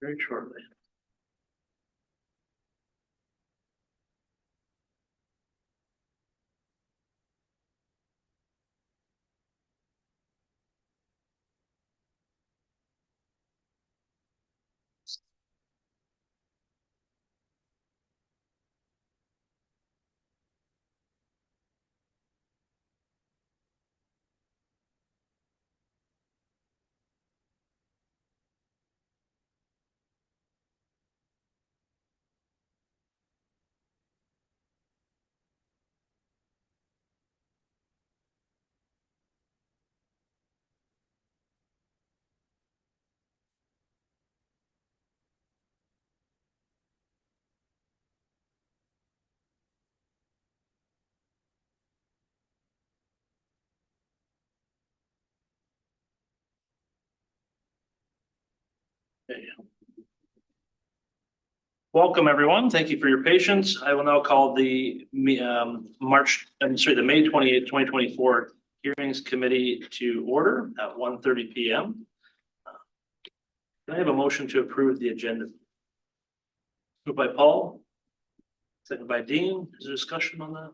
very shortly. Okay. Welcome, everyone. Thank you for your patience. I will now call the May 28th, 2024 Hearings Committee to order at 1:30 p.m. Can I have a motion to approve the agenda? Moved by Paul, second by Dean. Is there discussion on that?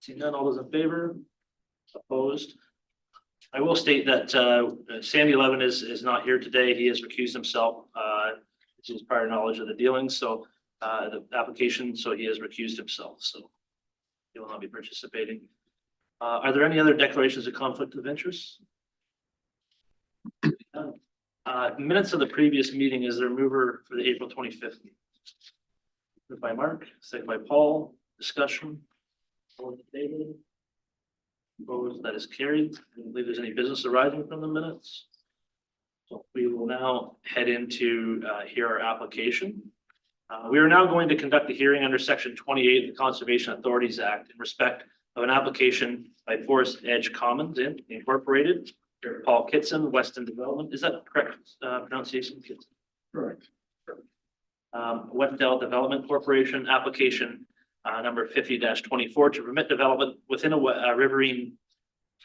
Seeing none, all those in favor? Opposed? I will state that Sandy Levin is not here today. He has recused himself. This is prior knowledge of the dealings, so the application, so he has recused himself. So he will not be participating. Are there any other declarations of conflict of interest? Minutes of the previous meeting. Is there a mover for the April 25th? Moved by Mark, second by Paul. Discussion. All in favor? Opposed? That is carried. I don't believe there's any business arising from the minutes. So we will now head into hear our application. We are now going to conduct a hearing under Section 28 of the Conservation Authorities Act in respect of an application by Forest Edge Commons Incorporated. Paul Kitson, Weston Development. Is that correct pronunciation? Correct. Westdale Development Corporation application number 50-24 to permit development within a riverine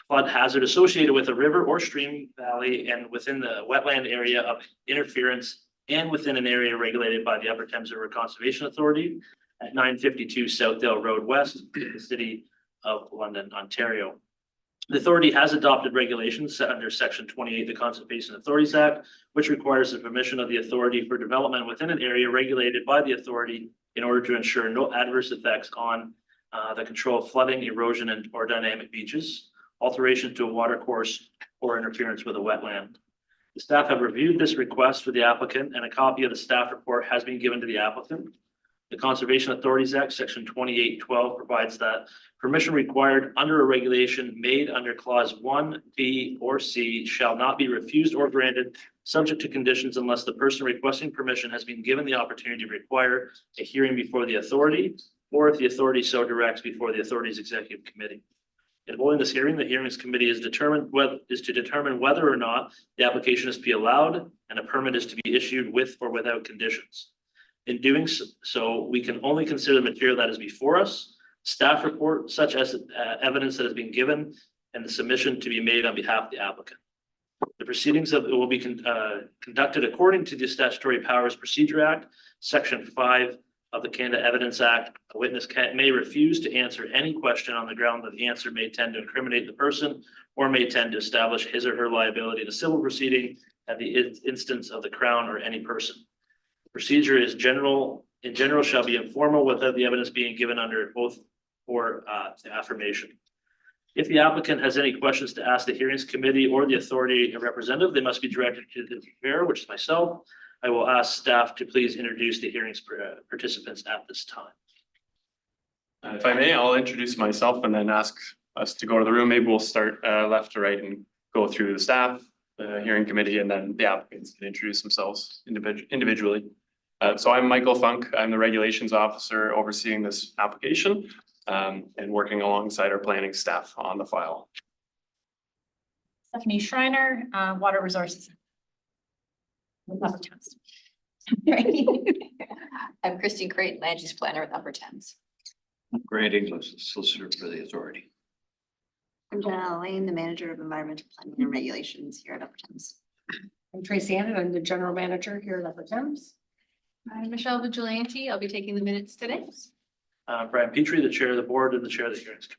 flood hazard associated with a river or stream valley and within the wetland area of interference and within an area regulated by the Upper Thames River Conservation Authority at 952 Southdale Road West, in the city of London, Ontario. The authority has adopted regulations set under Section 28 of the Conservation Authorities Act, which requires the permission of the authority for development within an area regulated by the authority in order to ensure no adverse effects on the control of flooding, erosion, and or dynamic beaches, alteration to a water course, or interference with a wetland. The staff have reviewed this request for the applicant, and a copy of the staff report has been given to the applicant. The Conservation Authorities Act, Section 2812, provides that permission required under a regulation made under Clause 1, B, or C shall not be refused or granted subject to conditions unless the person requesting permission has been given the opportunity to require a hearing before the authority, or if the authority so directs before the authority's executive committee. In holding this hearing, the hearings committee is to determine whether or not the application is to be allowed and a permit is to be issued with or without conditions. In doing so, we can only consider the material that is before us, staff report such as evidence that has been given, and the submission to be made on behalf of the applicant. The proceedings will be conducted according to the Statutory Powers Procedure Act, Section 5 of the Canada Evidence Act. A witness may refuse to answer any question on the ground that the answer may tend to incriminate the person or may tend to establish his or her liability in a civil proceeding at the instance of the Crown or any person. The procedure is in general shall be informal without the evidence being given under oath or affirmation. If the applicant has any questions to ask the hearings committee or the authority representative, they must be directed to the chair, which is myself. I will ask staff to please introduce the hearings participants at this time. If I may, I'll introduce myself and then ask us to go to the room. Maybe we'll start left to right and go through the staff, the hearing committee, and then the applicants can introduce themselves individually. So I'm Michael Funk. I'm the regulations officer overseeing this application and working alongside our planning staff on the file. Stephanie Schreiner, Water Resources. Upper Thames. I'm Christine Creighton, land use planner at Upper Thames. Grant English, solicitor for the authority. I'm Jenna Lane, the manager of environmental planning and regulations here at Upper Thames. I'm Tracy Annan. I'm the general manager here at Upper Thames. I'm Michelle Vigilante. I'll be taking the minutes today. Brian Petrie, the chair of the board and the chair of the hearings.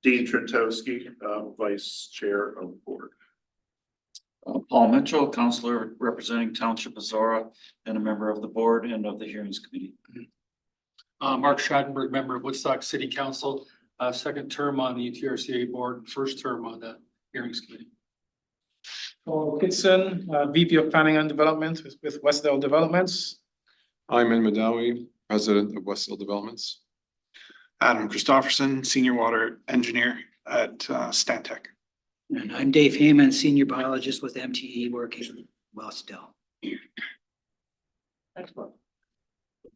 Dean Trentowski, Vice Chair of the Board. Paul Mitchell, Counselor representing Township of Zora and a member of the board and of the hearings committee. Mark Schadenberg, member of Woodstock City Council, second term on the UTRCA board, first term on the hearings committee. Paul Kitson, VP of Planning and Development with Westdale Developments. Ayman Madawi, President of Westfield Developments. Adam Christofferson, Senior Water Engineer at Stantec. And I'm Dave Heyman, Senior Biologist with MTE working well still. Excellent.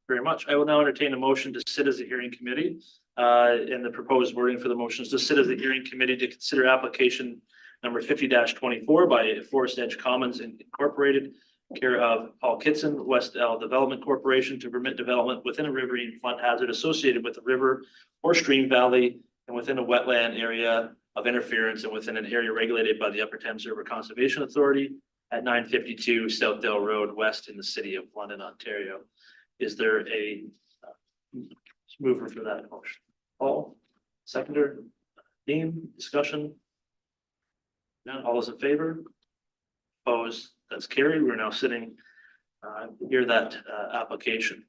Very much. I will now entertain a motion to sit as a hearing committee. And the proposed wording for the motion is to sit as the hearing committee to consider application number 50-24 by Forest Edge Commons Incorporated, care of Paul Kitson, West L Development Corporation, to permit development within a riverine flood hazard associated with a river or stream valley and within a wetland area of interference and within an area regulated by the Upper Thames River Conservation Authority at 952 Southdale Road West in the city of London, Ontario. Is there a mover for that motion? Paul, seconder, Dean, discussion? None, all those in favor? Opposed? That's carried. We're now sitting hear that application.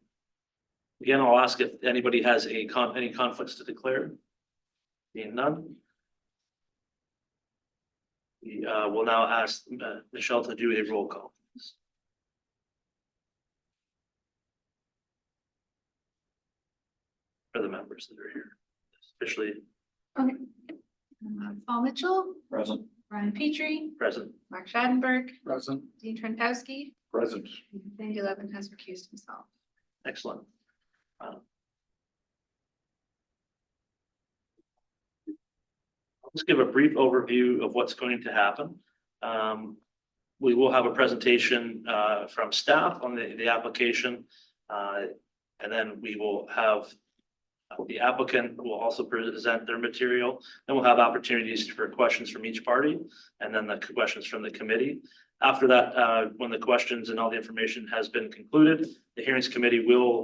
Again, I'll ask if anybody has any conflicts to declare. Being none. We will now ask Michelle to do a roll call. For the members that are here, especially Okay. Paul Mitchell, Present. Brian Petrie, present. Mark Schadenberg, Present. Dean Trentowski, Present. Sandy Levin has recused himself. Excellent. I'll just give a brief overview of what's going to happen. We will have a presentation from staff on the application. And then we will have the applicant will also present their material. Then we'll have opportunities for questions from each party and then the questions from the committee. After that, when the questions and all the information has been concluded, the hearings committee will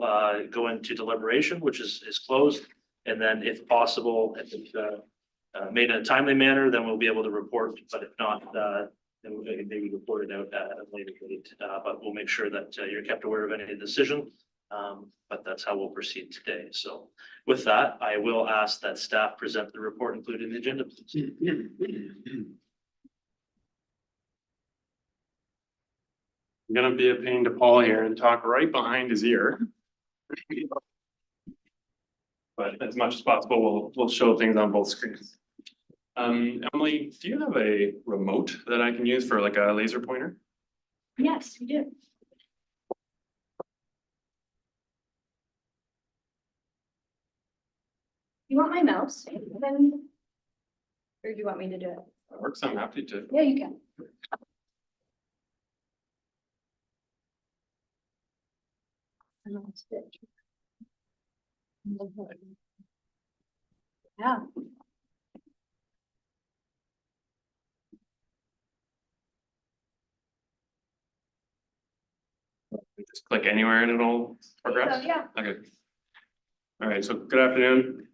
go into deliberation, which is closed. And then if possible, if it's made in a timely manner, then we'll be able to report. But if not, then we maybe report it out at a later date. But we'll make sure that you're kept aware of any decision. But that's how we'll proceed today. So with that, I will ask that staff present the report included in the agenda, please. I'm gonna be a pain to Paul here and talk right behind his ear. But as much as possible, we'll show things on both screens. Emily, do you have a remote that I can use for like a laser pointer? Yes, you do. You want my mouse? Then, or do you want me to do it? That works, I'm happy to. Yeah, you can. Yeah. Just click anywhere and it'll progress? So, yeah. Okay. All right, so good afternoon.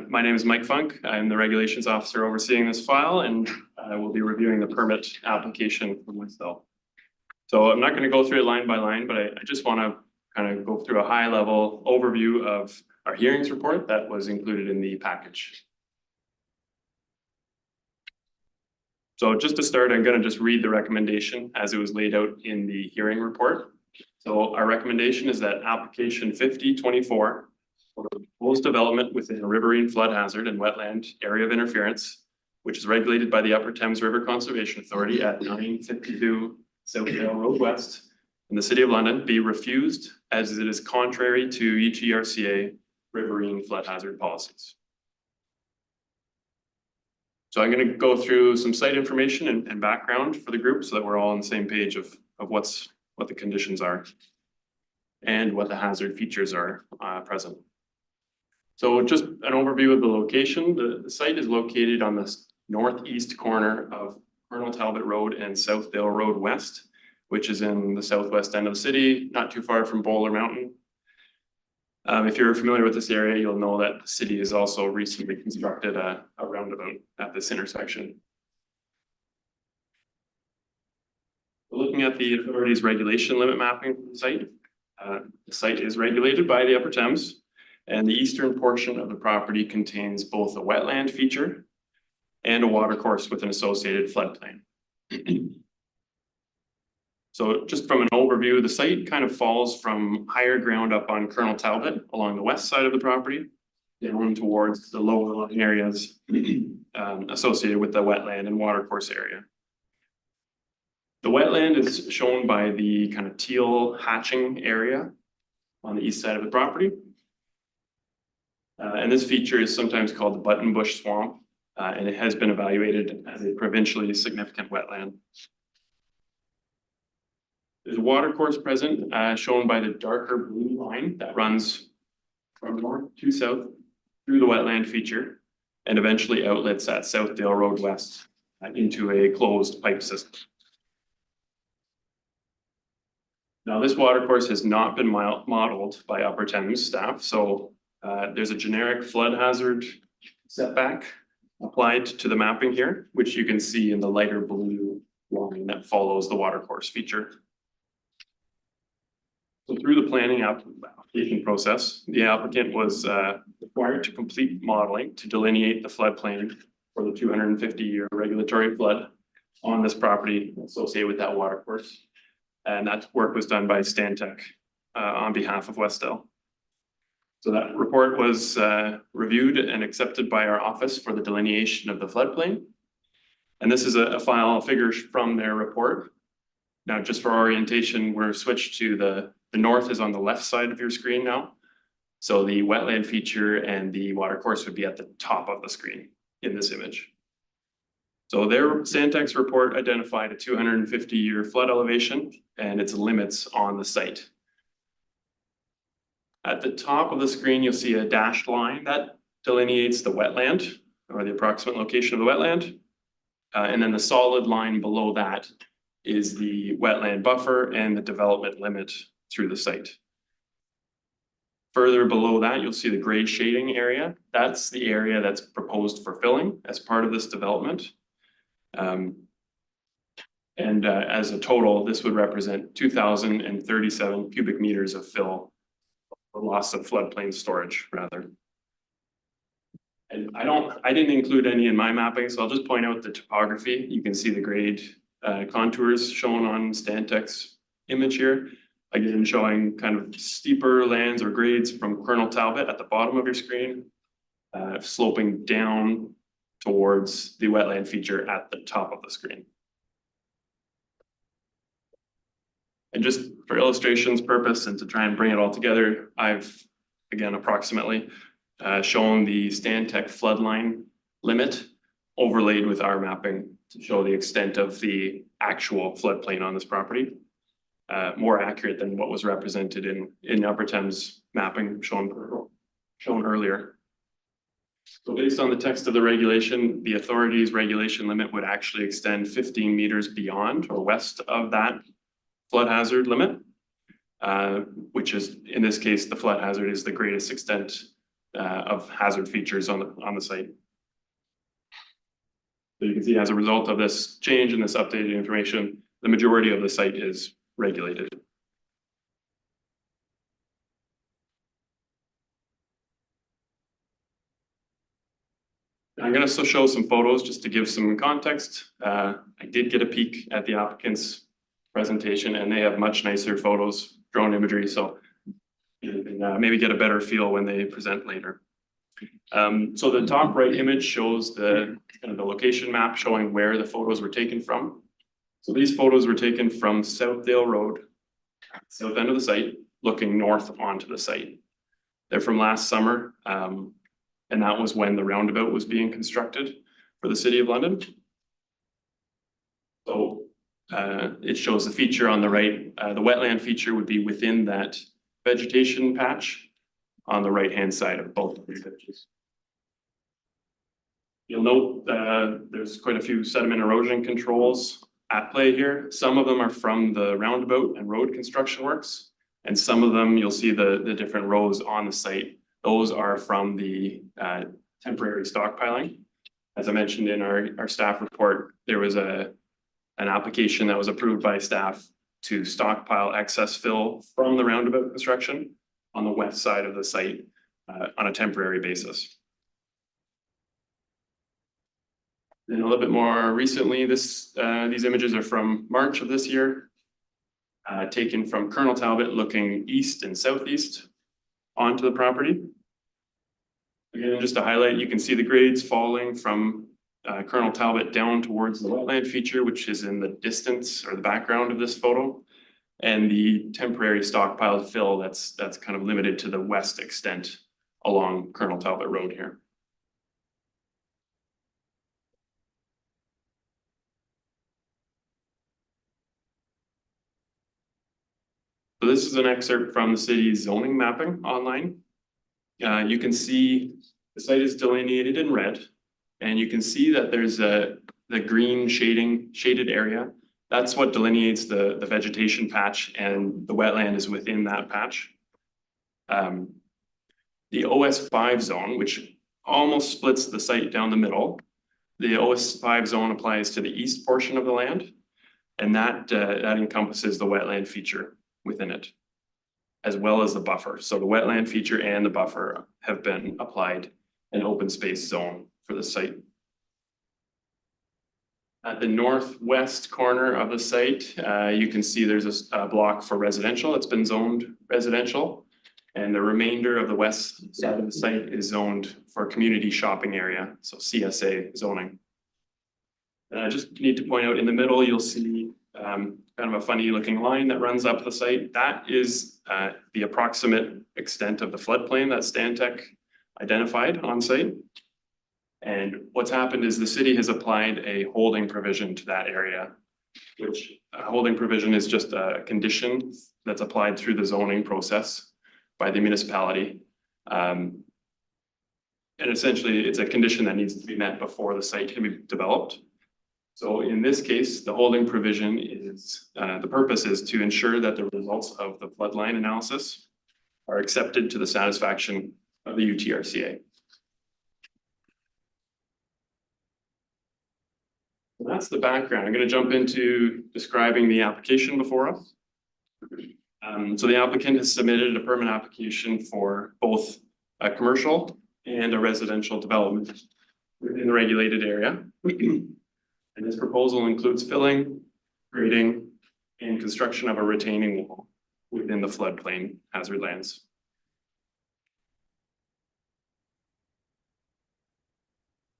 My name is Mike Funk. I'm the regulations officer overseeing this file and I will be reviewing the permit application for myself. So I'm not going to go through it line by line, but I just want to kind of go through a high level overview of our hearings report that was included in the package. So just to start, I'm going to just read the recommendation as it was laid out in the hearing report. So our recommendation is that application 5024 for proposed development within a riverine flood hazard and wetland area of interference, which is regulated by the Upper Thames River Conservation Authority at 952 Southdale Road West in the City of London, be refused as it is contrary to UTRCA riverine flood hazard policies. So I'm going to go through some site information and background for the group so that we're all on the same page of what the conditions are and what the hazard features are present. So just an overview of the location. The site is located on the northeast corner of Colonel Talbot Road and Southdale Road West, which is in the southwest end of the city, not too far from Bowler Mountain. If you're familiar with this area, you'll know that the city has also recently constructed a roundabout at this intersection. Looking at the authority's regulation limit mapping for the site, the site is regulated by the Upper Thames, and the eastern portion of the property contains both a wetland feature and a watercourse with an associated floodplain. So just from an overview, the site kind of falls from higher ground up on Colonel Talbot along the west side of the property, down towards the lower lying areas associated with the wetland and watercourse area. The wetland is shown by the kind of teal hatching area on the east side of the property. And this feature is sometimes called the Buttonbush Swamp, and it has been evaluated as a provincially significant wetland. There's a watercourse present, shown by the darker blue line that runs from north to south through the wetland feature and eventually outlets at Southdale Road West into a closed pipe system. Now, this watercourse has not been modeled by Upper Thames staff, so there's a generic flood hazard setback applied to the mapping here, which you can see in the lighter blue line that follows the watercourse feature. So through the planning application process, the applicant was required to complete modeling to delineate the floodplain for the 250-year regulatory flood on this property associated with that watercourse. And that work was done by Stantec on behalf of Westdale. So that report was reviewed and accepted by our office for the delineation of the floodplain. And this is a file figure from their report. Now, just for orientation, we're switched to the north is on the left side of your screen now. So the wetland feature and the watercourse would be at the top of the screen in this image. So their Stantec's report identified a 250-year flood elevation and its limits on the site. At the top of the screen, you'll see a dashed line that delineates the wetland or the approximate location of the wetland. And then the solid line below that is the wetland buffer and the development limit through the site. Further below that, you'll see the gray shading area. That's the area that's proposed for filling as part of this development. As a total, this would represent 2,037 cubic meters of fill, or loss of floodplain storage, rather. And I didn't include any in my mapping, so I'll just point out the topography. You can see the grade contours shown on Stantec's image here. Again, showing kind of steeper lands or grades from Colonel Talbot at the bottom of your screen, sloping down towards the wetland feature at the top of the screen. And just for illustration's purpose and to try and bring it all together, I've, again, approximately shown the Stantec floodline limit overlaid with our mapping to show the extent of the actual floodplain on this property. More accurate than what was represented in Upper Thames mapping shown earlier. So based on the text of the regulation, the authority's regulation limit would actually extend 15 meters beyond or west of that flood hazard limit, which is, in this case, the flood hazard is the greatest extent of hazard features on the site. So you can see as a result of this change and this updated information, the majority of the site is regulated. I'm going to show some photos just to give some context. I did get a peek at the applicant's presentation and they have much nicer photos, drone imagery, so you can maybe get a better feel when they present later. So the top right image shows the kind of the location map showing where the photos were taken from. So these photos were taken from Southdale Road, south end of the site, looking north onto the site. They're from last summer, and that was when the roundabout was being constructed for the City of London. So it shows the feature on the right. The wetland feature would be within that vegetation patch on the right-hand side of both of these images. You'll note there's quite a few sediment erosion controls at play here. Some of them are from the roundabout and road construction works. And some of them, you'll see the different rows on the site. Those are from the temporary stockpiling. As I mentioned in our staff report, there was an application that was approved by staff to stockpile excess fill from the roundabout construction on the west side of the site on a temporary basis. Then a little bit more recently, these images are from March of this year, taken from Colonel Talbot looking east and southeast onto the property. Again, just to highlight, you can see the grades falling from Colonel Talbot down towards the wetland feature, which is in the distance or the background of this photo, and the temporary stockpiled fill that's kind of limited to the west extent along Colonel Talbot Road here. So this is an excerpt from the city's zoning mapping online. You can see the site is delineated in red, and you can see that there's the green shaded area. That's what delineates the vegetation patch, and the wetland is within that patch. The OS5 zone, which almost splits the site down the middle, the OS5 zone applies to the east portion of the land, and that encompasses the wetland feature within it, as well as the buffer. So the wetland feature and the buffer have been applied an open space zone for the site. At the northwest corner of the site, you can see there's a block for residential. It's been zoned residential, and the remainder of the west side of the site is zoned for community shopping area, so CSA zoning. And I just need to point out in the middle, you'll see kind of a funny looking line that runs up the site. That is the approximate extent of the floodplain that Stantec identified on site. And what's happened is the city has applied a holding provision to that area, which a holding provision is just a condition that's applied through the zoning process by the municipality. And essentially it's a condition that needs to be met before the site can be developed. So in this case, the holding provision is, the purpose is to ensure that the results of the floodline analysis are accepted to the satisfaction of the UTRCA. So that's the background. I'm going to jump into describing the application before us. So the applicant has submitted a permit application for both a commercial and a residential development within the regulated area. And this proposal includes filling, grading, and construction of a retaining wall within the floodplain hazard lands.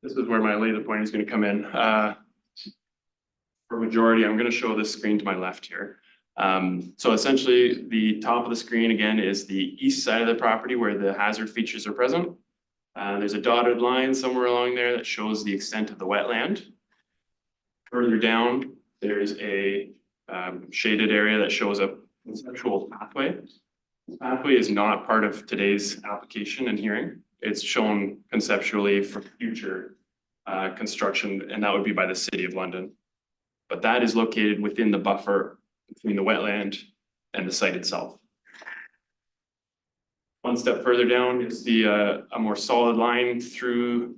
This is where my laser point is going to come in. For majority, I'm going to show this screen to my left here. So essentially, the top of the screen again is the east side of the property where the hazard features are present. There's a dotted line somewhere along there that shows the extent of the wetland. Further down, there's a shaded area that shows a conceptual pathway. The pathway is not part of today's application and hearing. It's shown conceptually for future construction, and that would be by the City of London. But that is located within the buffer between the wetland and the site itself. One step further down, you'll see a more solid line through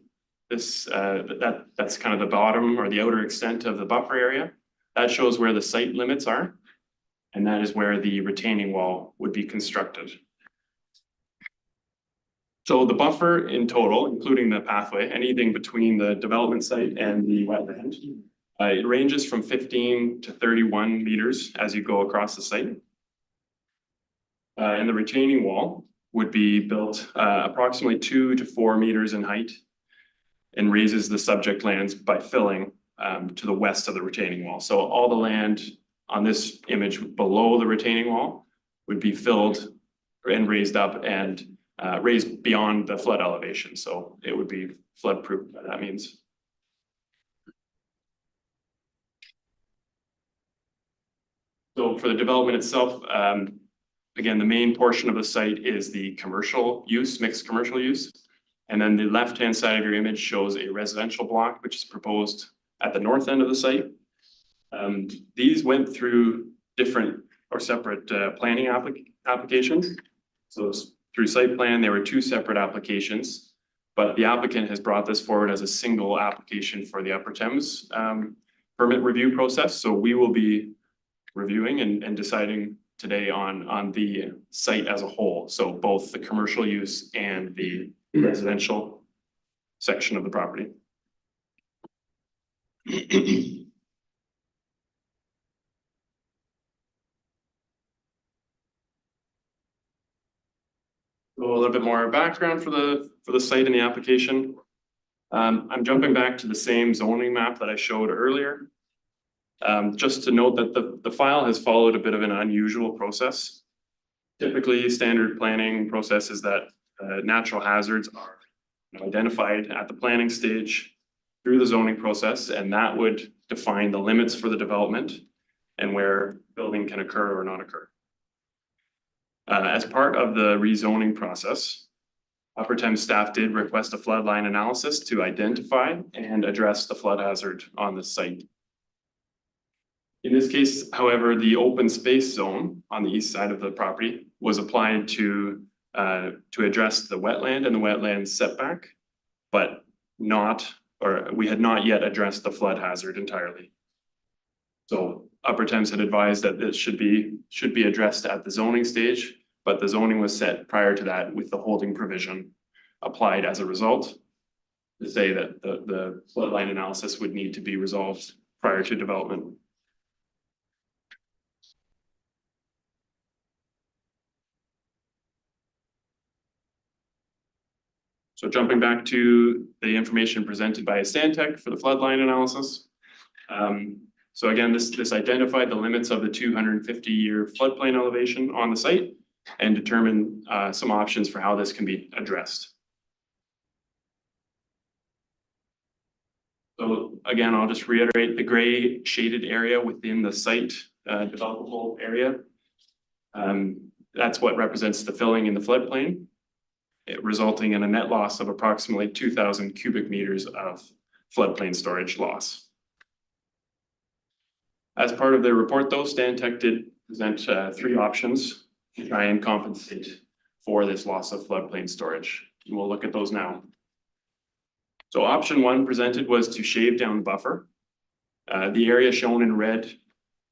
this, that's kind of the bottom or the outer extent of the buffer area. That shows where the site limits are, and that is where the retaining wall would be constructed. So the buffer in total, including the pathway, anything between the development site and the wetland, it ranges from 15 to 31 meters as you go across the site. And the retaining wall would be built approximately 2 to 4 meters in height and raises the subject lands by filling to the west of the retaining wall. So all the land on this image below the retaining wall would be filled and raised up and raised beyond the flood elevation. So it would be flood proof, that means. So for the development itself, again, the main portion of the site is the commercial use, mixed commercial use. And then the left-hand side of your image shows a residential block, which is proposed at the north end of the site. These went through different or separate planning applications. So through site plan, there were two separate applications, but the applicant has brought this forward as a single application for the Upper Thames permit review process. So we will be reviewing and deciding today on the site as a whole. So both the commercial use and the residential section of the property. A little bit more background for the site and the application. I'm jumping back to the same zoning map that I showed earlier. Just to note that the file has followed a bit of an unusual process. Typically, standard planning process is that natural hazards are identified at the planning stage through the zoning process, and that would define the limits for the development and where building can occur or not occur. As part of the rezoning process, Upper Thames staff did request a floodline analysis to identify and address the flood hazard on the site. In this case, however, the open space zone on the east side of the property was applied to address the wetland and the wetland setback, but we had not yet addressed the flood hazard entirely. So Upper Thames had advised that this should be addressed at the zoning stage, but the zoning was set prior to that with the holding provision applied as a result to say that the floodline analysis would need to be resolved prior to development. So jumping back to the information presented by Stantec for the floodline analysis. So again, this identified the limits of the 250-year floodplain elevation on the site and determined some options for how this can be addressed. So again, I'll just reiterate the gray shaded area within the site developable area. That's what represents the filling in the floodplain, resulting in a net loss of approximately 2,000 cubic meters of floodplain storage loss. As part of their report though, Stantec did present 3 options to try and compensate for this loss of floodplain storage. And we'll look at those now. So option 1 presented was to shave down the buffer. The area shown in red,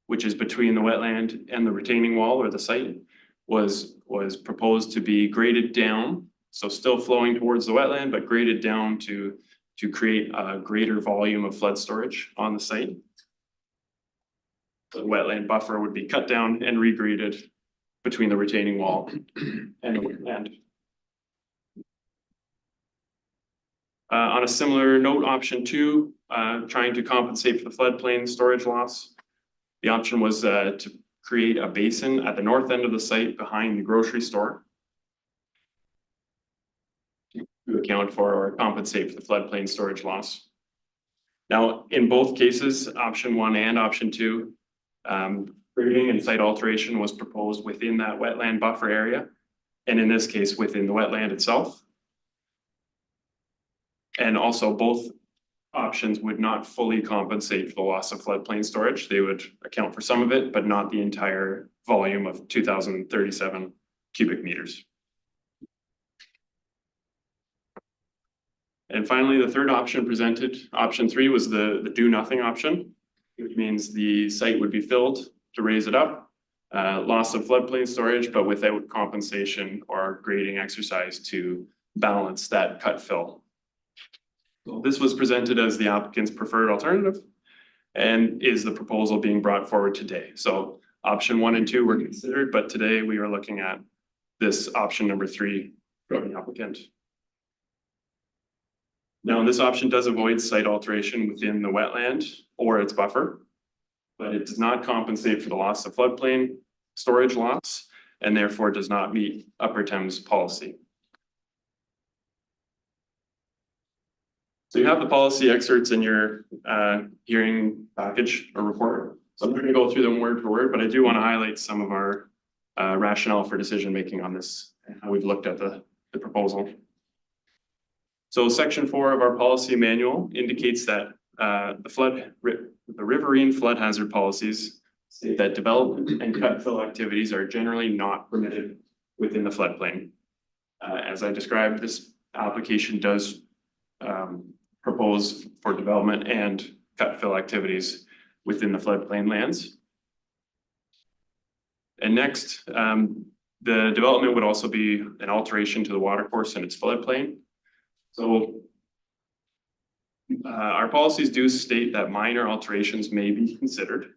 which is between the wetland and the retaining wall or the site, was proposed to be graded down. So still flowing towards the wetland, but graded down to create a greater volume of flood storage on the site. The wetland buffer would be cut down and regraded between the retaining wall and the wetland. On a similar note, option 2, trying to compensate for the floodplain storage loss. The option was to create a basin at the north end of the site behind the grocery store to account for or compensate for the floodplain storage loss. Now, in both cases, option 1 and option 2, grading and site alteration was proposed within that wetland buffer area, and in this case, within the wetland itself. And also both options would not fully compensate for the loss of floodplain storage. They would account for some of it, but not the entire volume of 2,037 cubic meters. And finally, the third option presented, option 3, was the do nothing option, which means the site would be filled to raise it up, loss of floodplain storage, but without compensation or grading exercise to balance that cut fill. So this was presented as the applicant's preferred alternative and is the proposal being brought forward today. So option 1 and 2 were considered, but today we are looking at this option number 3 from the applicant. Now, this option does avoid site alteration within the wetland or its buffer, but it does not compensate for the loss of floodplain storage loss and therefore does not meet Upper Thames policy. So you have the policy excerpts in your hearing package or report. So I'm not going to go through them word for word, but I do want to highlight some of our rationale for decision making on this and how we've looked at the proposal. So section 4 of our policy manual indicates that the riverine flood hazard policies state that development and cut fill activities are generally not permitted within the floodplain. As I described, this application does propose for development and cut fill activities within the floodplain lands. And next, the development would also be an alteration to the watercourse and its floodplain. So our policies do state that minor alterations may be considered,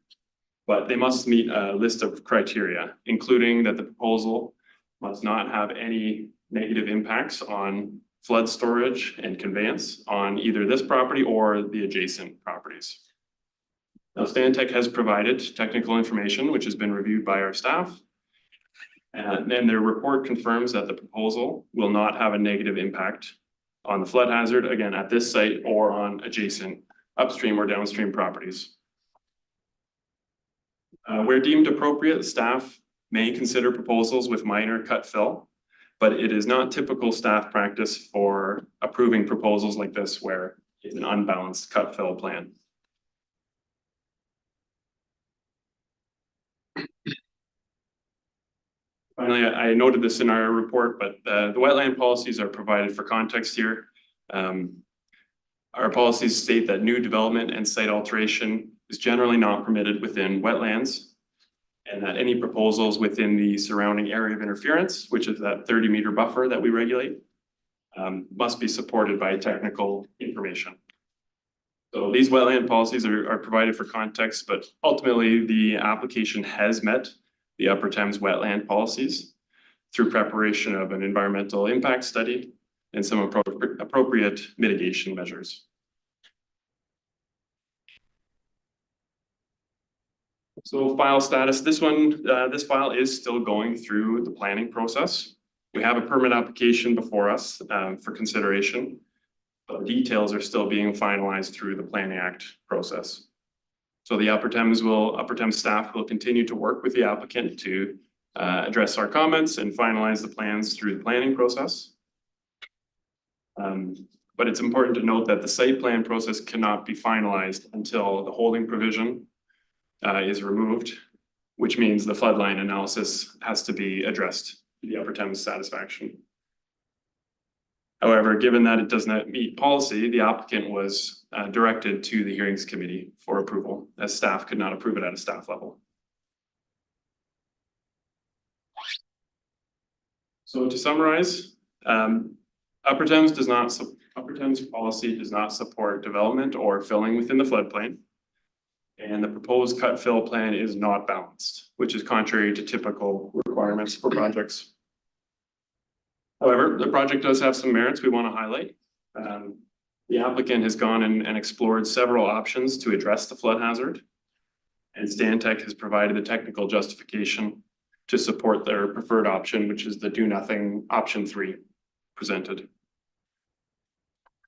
but they must meet a list of criteria, including that the proposal must not have any negative impacts on flood storage and conveyance on either this property or the adjacent properties. Now, Stantec has provided technical information, which has been reviewed by our staff. And then their report confirms that the proposal will not have a negative impact on the flood hazard, again, at this site or on adjacent upstream or downstream properties. Where deemed appropriate, staff may consider proposals with minor cut fill, but it is not typical staff practice for approving proposals like this where it's an unbalanced cut fill plan. Finally, I noted this in our report, but the wetland policies are provided for context here. Our policies state that new development and site alteration is generally not permitted within wetlands, and that any proposals within the surrounding area of interference, which is that 30-meter buffer that we regulate, must be supported by technical information. So these wetland policies are provided for context, but ultimately the application has met the Upper Thames wetland policies through preparation of an environmental impact study and some appropriate mitigation measures. So file status, this file is still going through the planning process. We have a permit application before us for consideration, but the details are still being finalized through the Planning Act process. So the Upper Thames staff will continue to work with the applicant to address our comments and finalize the plans through the planning process. But it's important to note that the site plan process cannot be finalized until the holding provision is removed, which means the floodline analysis has to be addressed to the Upper Thames satisfaction. However, given that it does not meet policy, the applicant was directed to the hearings committee for approval, as staff could not approve it at a staff level. So to summarize, Upper Thames policy does not support development or filling within the floodplain. And the proposed cut fill plan is not balanced, which is contrary to typical requirements for projects. However, the project does have some merits we want to highlight. The applicant has gone and explored several options to address the flood hazard. And Stantec has provided the technical justification to support their preferred option, which is the do nothing option 3 presented.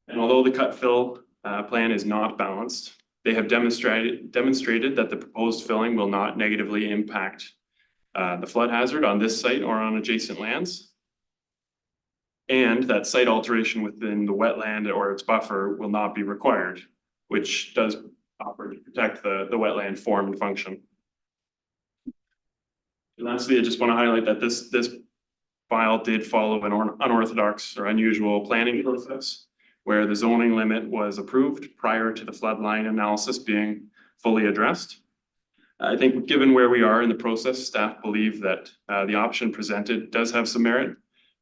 And although the cut fill plan is not balanced, they have demonstrated that the proposed filling will not negatively impact the flood hazard on this site or on adjacent lands. And that site alteration within the wetland or its buffer will not be required, which does offer to protect the wetland form and function. And lastly, I just want to highlight that this file did follow an unorthodox or unusual planning process, where the zoning limit was approved prior to the floodline analysis being fully addressed. I think given where we are in the process, staff believe that the option presented does have some merit,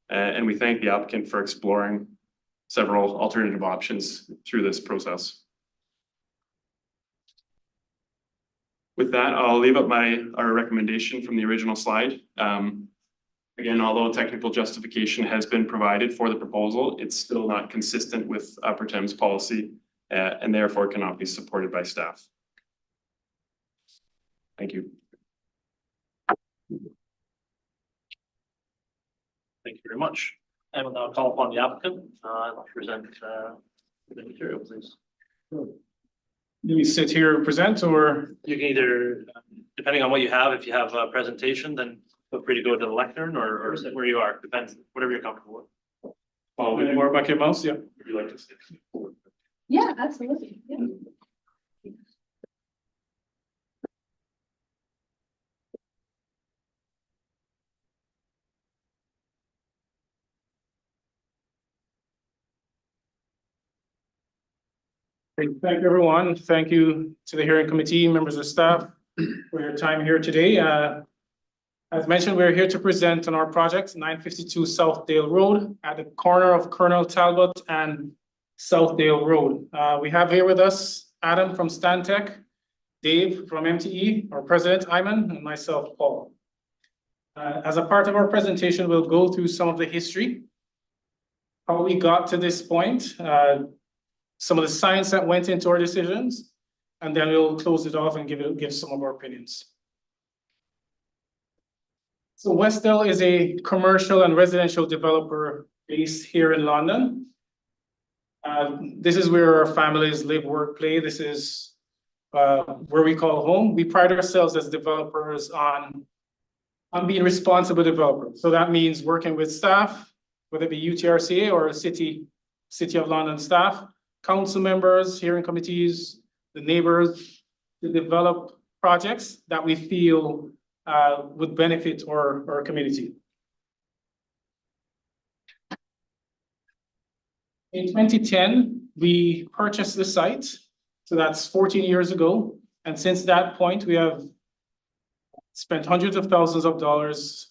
and we thank the applicant for exploring several alternative options through this process. With that, I'll leave up our recommendation from the original slide. Again, although technical justification has been provided for the proposal, it's still not consistent with Upper Thames policy and therefore cannot be supported by staff. Thank you. Thank you very much. I will now call upon the applicant to present the material, please. Do we sit here and present, or? You can either, depending on what you have, if you have a presentation, then feel free to go to the lectern or sit where you are, depends, whatever you're comfortable with. Well, Any more back your mouse? Yeah. would you like to say? Yeah, absolutely. Yeah. Thank you, everyone. Thank you to the hearing committee, members of staff for your time here today. As mentioned, we're here to present on our project, 952 Southdale Road at the corner of Colonel Talbot and Southdale Road. We have here with us Adam from Stantec, Dave from MTE, our president, Iman, and myself, Paul. As a part of our presentation, we'll go through some of the history, how we got to this point, some of the science that went into our decisions, and then we'll close it off and give some of our opinions. So Westdale is a commercial and residential developer based here in London. This is where our families live, work, play. This is where we call home. We pride ourselves as developers on being responsible developers. So that means working with staff, whether it be UTRCA or City of London staff, council members, hearing committees, the neighbors, to develop projects that we feel would benefit our community. In 2010, we purchased the site. So that's 14 years ago. And since that point, we have spent hundreds of thousands of dollars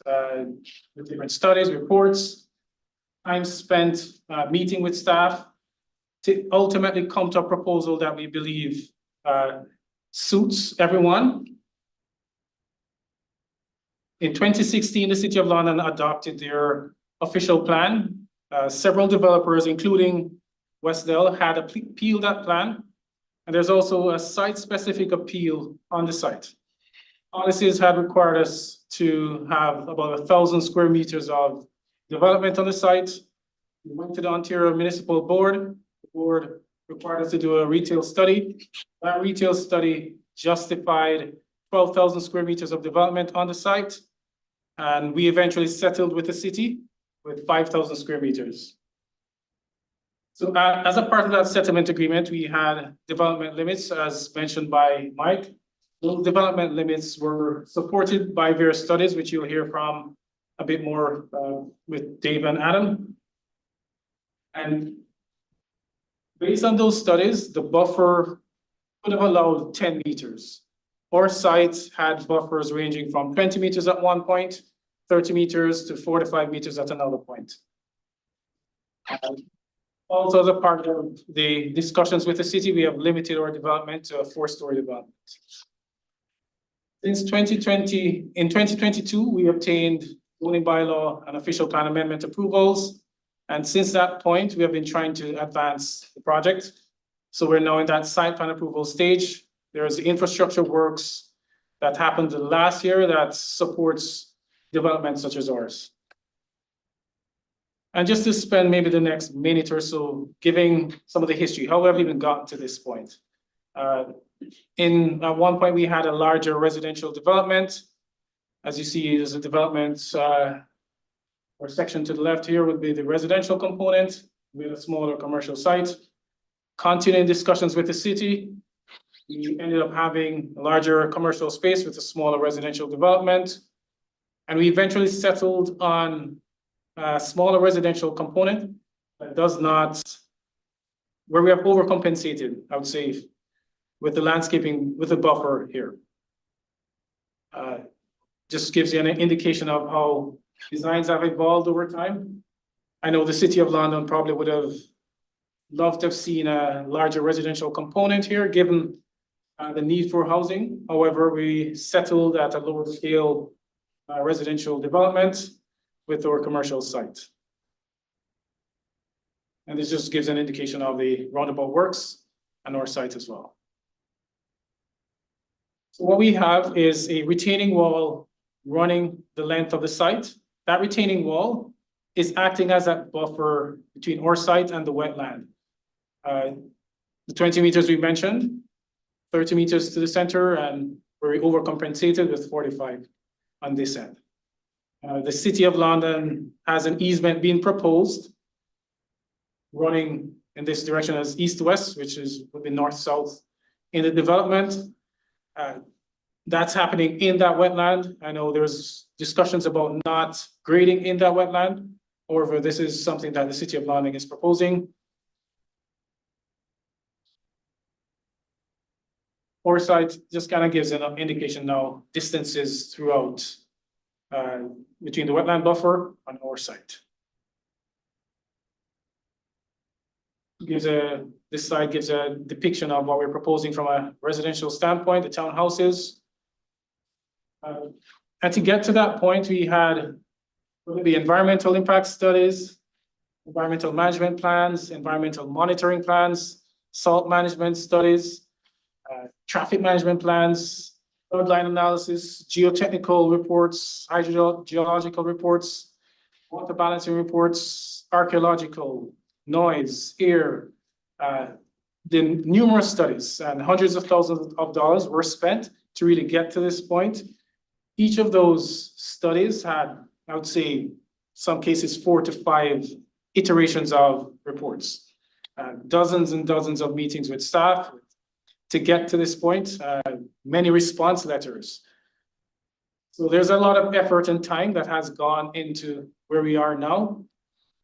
with different studies, reports, time spent meeting with staff to ultimately come to a proposal that we believe suits everyone. In 2016, the City of London adopted their official plan. Several developers, including Westdale, had appealed that plan. And there's also a site-specific appeal on the site. Policies had required us to have about 1,000 square meters of development on the site. We went to the Ontario Municipal Board. The board required us to do a retail study. That retail study justified 12,000 square meters of development on the site. And we eventually settled with the city with 5,000 square meters. So as a part of that settlement agreement, we had development limits, as mentioned by Mike. Those development limits were supported by various studies, which you'll hear from a bit more with Dave and Adam. And based on those studies, the buffer would have allowed 10 meters. Our site had buffers ranging from 20 meters at one point, 30 meters to 45 meters at another point. Also, as a part of the discussions with the city, we have limited our development to a 4-story development. Since 2020, in 2022, we obtained zoning bylaw and official plan amendment approvals. And since that point, we have been trying to advance the project. So we're now in that site plan approval stage. There's infrastructure works that happened last year that supports development such as ours. And just to spend maybe the next minute or so giving some of the history, how have we even gotten to this point? At one point, we had a larger residential development. As you see, there's a development, or section to the left here would be the residential component with a smaller commercial site. Continuing discussions with the city, we ended up having a larger commercial space with a smaller residential development. And we eventually settled on a smaller residential component that does not, where we have overcompensated, I would say, with the landscaping, with the buffer here. Just gives you an indication of how designs have evolved over time. I know the City of London probably would have loved to have seen a larger residential component here, given the need for housing. However, we settled at a lower scale residential development with our commercial site. And this just gives an indication of the roundabout works and our site as well. So what we have is a retaining wall running the length of the site. That retaining wall is acting as a buffer between our site and the wetland. The 20 meters we mentioned, 30 meters to the center, and we're overcompensated with 45 on this end. The City of London has an easement being proposed running in this direction as east-west, which is would be north-south in the development. That's happening in that wetland. I know there's discussions about not grading in that wetland. However, this is something that the city of London is proposing. Foresight just kind of gives an indication now distances throughout between the wetland buffer and our site. This slide gives a depiction of what we're proposing from a residential standpoint, the townhouses. And to get to that point, we had the environmental impact studies, environmental management plans, environmental monitoring plans, salt management studies, traffic management plans, floodline analysis, geotechnical reports, hydrogeological reports, water balancing reports, archaeological, noise, air, the numerous studies, and hundreds of thousands of dollars were spent to really get to this point. Each of those studies had, I would say, some cases 4 to 5 iterations of reports, dozens and dozens of meetings with staff to get to this point, many response letters. So there's a lot of effort and time that has gone into where we are now.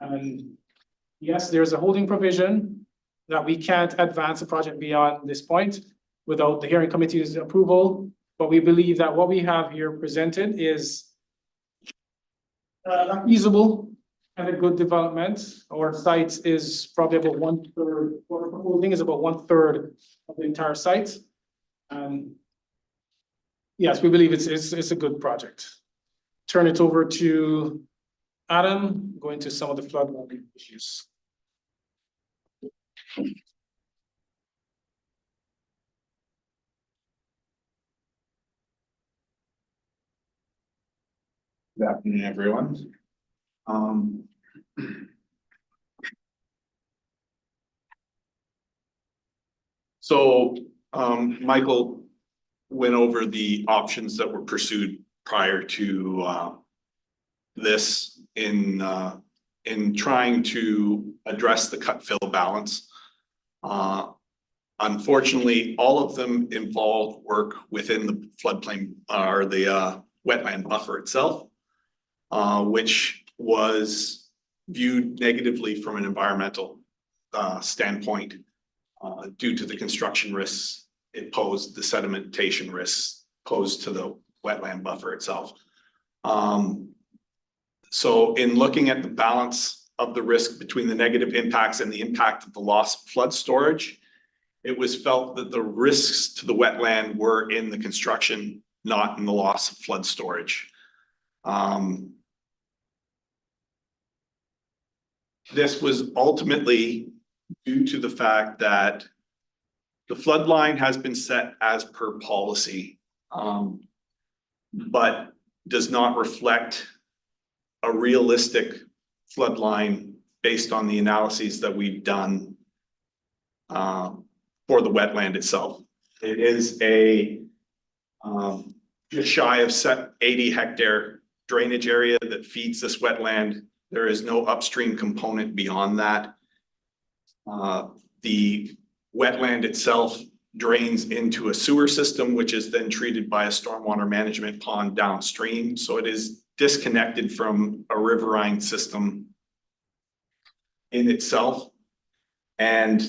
And yes, there's a holding provision that we can't advance the project beyond this point without the hearing committee's approval. But we believe that what we have here presented is feasible and a good development. Our site is probably about 1/3, what we're proposing is about 1/3 of the entire site. Yes, we believe it's a good project. Turn it over to Adam, go into some of the flood issues. Good afternoon, everyone. Michael went over the options that were pursued prior to this in trying to address the cut fill balance. Unfortunately, all of them involved work within the floodplain or the wetland buffer itself, which was viewed negatively from an environmental standpoint due to the construction risks it posed, the sedimentation risks posed to the wetland buffer itself. So in looking at the balance of the risk between the negative impacts and the impact of the loss of flood storage, it was felt that the risks to the wetland were in the construction, not in the loss of flood storage. This was ultimately due to the fact that the flood line has been set as per policy, but does not reflect a realistic flood line based on the analyses that we've done for the wetland itself. It is a just shy of 80 hectare drainage area that feeds this wetland. There is no upstream component beyond that. The wetland itself drains into a sewer system, which is then treated by a stormwater management pond downstream. So it is disconnected from a riverine system in itself. And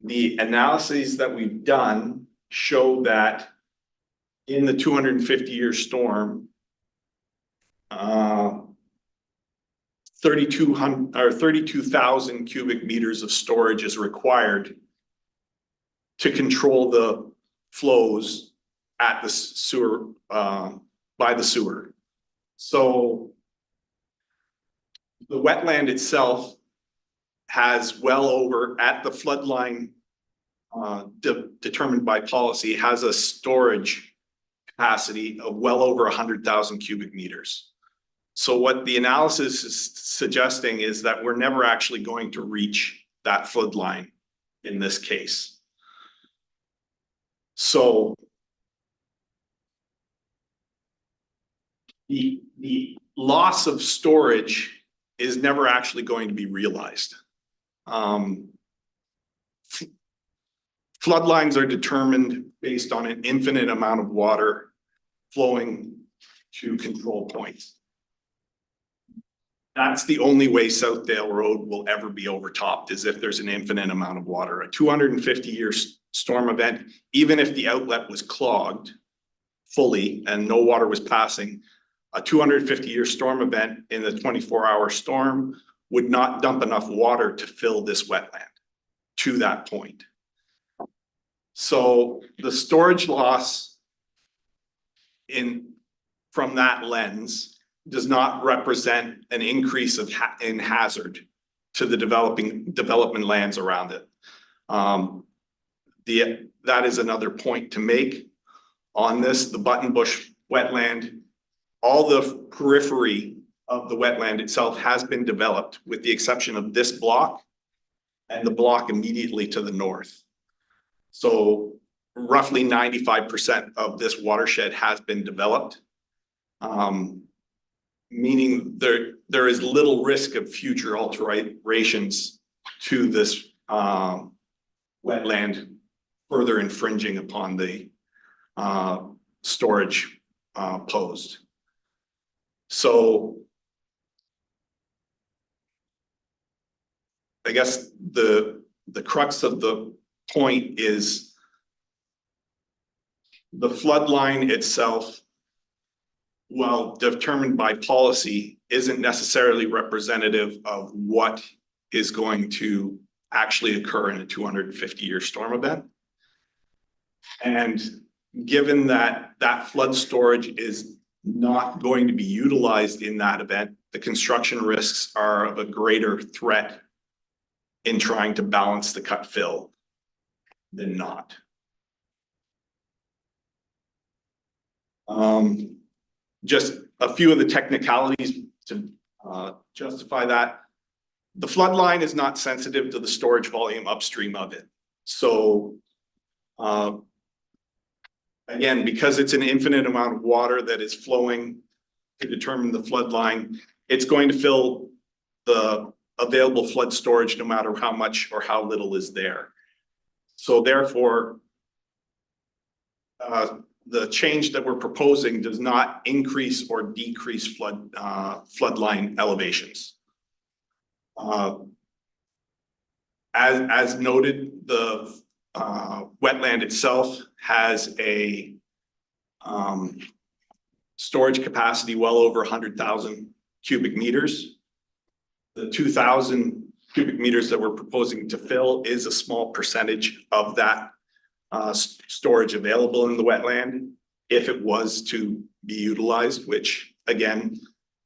the analyses that we've done show that in the 250-year storm, 32,000 cubic meters of storage is required to control the flows at the sewer, by the sewer. So the wetland itself has well over, at the flood line determined by policy, has a storage capacity of well over 100,000 cubic meters. So what the analysis is suggesting is that we're never actually going to reach that flood line in this case. So the loss of storage is never actually going to be realized. Floodlines are determined based on an infinite amount of water flowing to control points. That's the only way Southdale Road will ever be overtopped, is if there's an infinite amount of water. A 250-year storm event, even if the outlet was clogged fully and no water was passing, a 250-year storm event in the 24-hour storm would not dump enough water to fill this wetland to that point. So the storage loss from that lens does not represent an increase in hazard to the development lands around it. That is another point to make on this. The Buttonbush wetland, all the periphery of the wetland itself has been developed, with the exception of this block and the block immediately to the north. So roughly 95% of this watershed has been developed, meaning there is little risk of future alterations to this wetland, further infringing upon the storage posed. So I guess the crux of the point is the flood line itself, while determined by policy, isn't necessarily representative of what is going to actually occur in a 250-year storm event. And given that that flood storage is not going to be utilized in that event, the construction risks are of a greater threat in trying to balance the cut fill than not. Just a few of the technicalities to justify that. The flood line is not sensitive to the storage volume upstream of it. So again, because it's an infinite amount of water that is flowing to determine the flood line, it's going to fill the available flood storage no matter how much or how little is there. So therefore, the change that we're proposing does not increase or decrease floodline elevations. As noted, the wetland itself has a storage capacity well over 100,000 cubic meters. The 2,000 cubic meters that we're proposing to fill is a small percentage of that storage available in the wetland if it was to be utilized, which again,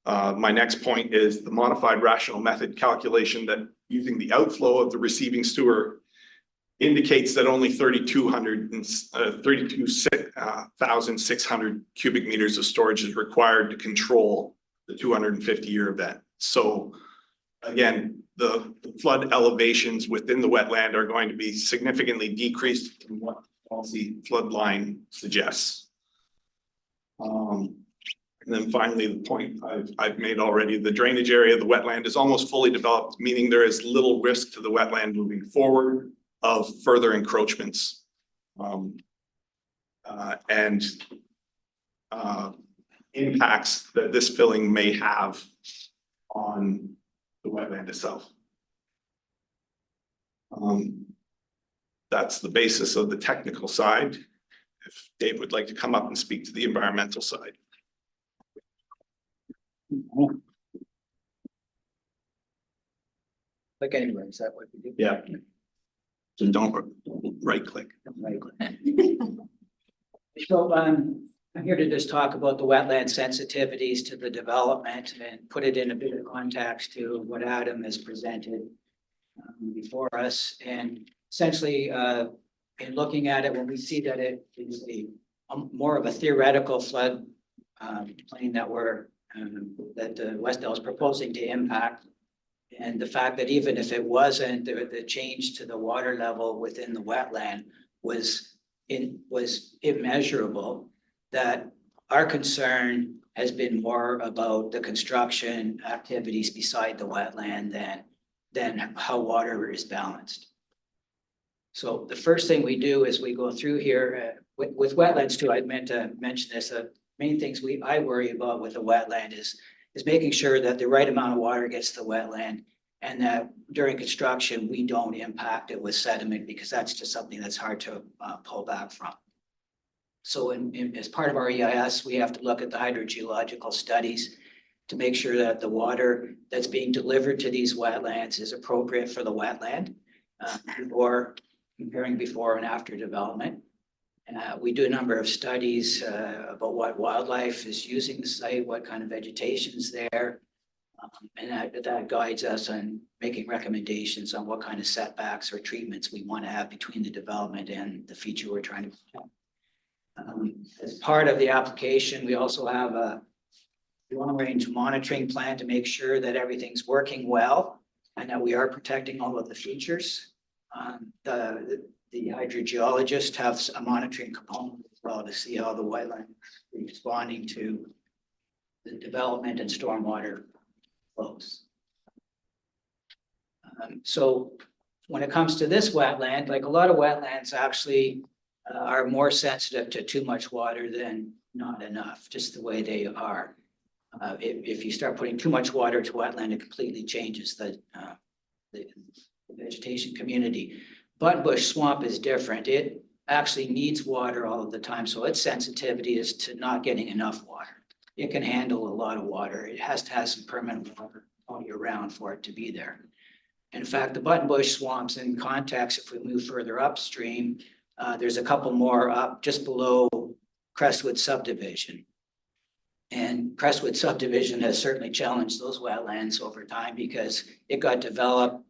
my next point is the modified rational method calculation that using the outflow of the receiving sewer indicates that only 32,600 cubic meters of storage is required to control the 250-year event. So again, the flood elevations within the wetland are going to be significantly decreased from what policy flood line suggests. And then finally, the point I've made already, the drainage area of the wetland is almost fully developed, meaning there is little risk to the wetland moving forward of further encroachments and impacts that this filling may have on the wetland itself. That's the basis of the technical side. If Dave would like to come up and speak to the environmental side. Click anywhere, is that what we do? Yeah. So don't right click. Right click. So I'm here to just talk about the wetland sensitivities to the development and put it in a bit of context to what Adam has presented before us. And essentially, in looking at it, when we see that it is more of a theoretical flood plain that Westdale is proposing to impact, and the fact that even if it wasn't, the change to the water level within the wetland was immeasurable, that our concern has been more about the construction activities beside the wetland than than how water is balanced. So the first thing we do is we go through here with wetlands too. I meant to mention this. Main things I worry about with a wetland is making sure that the right amount of water gets to the wetland, and that during construction, we don't impact it with sediment, because that's just something that's hard to pull back from. So as part of our EIS, we have to look at the hydrogeological studies to make sure that the water that's being delivered to these wetlands is appropriate for the wetland, or comparing before and after development. We do a number of studies about what wildlife is using the site, what kind of vegetation is there. And that guides us on making recommendations on what kind of setbacks or treatments we want to have between the development and the feature we're trying to protect. As part of the application, we also have a long-range monitoring plan to make sure that everything's working well and that we are protecting all of the features. The hydrogeologists have a monitoring component as well to see how the wetland is responding to the development and stormwater flows. So when it comes to this wetland, like a lot of wetlands actually are more sensitive to too much water than not enough, just the way they are. If you start putting too much water to wetland, it completely changes the vegetation community. Buttonbush swamp is different. It actually needs water all of the time, so its sensitivity is to not getting enough water. It can handle a lot of water. It has to have some permanent water all year round for it to be there. In fact, the buttonbush swamps, in context, if we move further upstream, there's a couple more up just below Crestwood subdivision. And Crestwood subdivision has certainly challenged those wetlands over time because it got developed.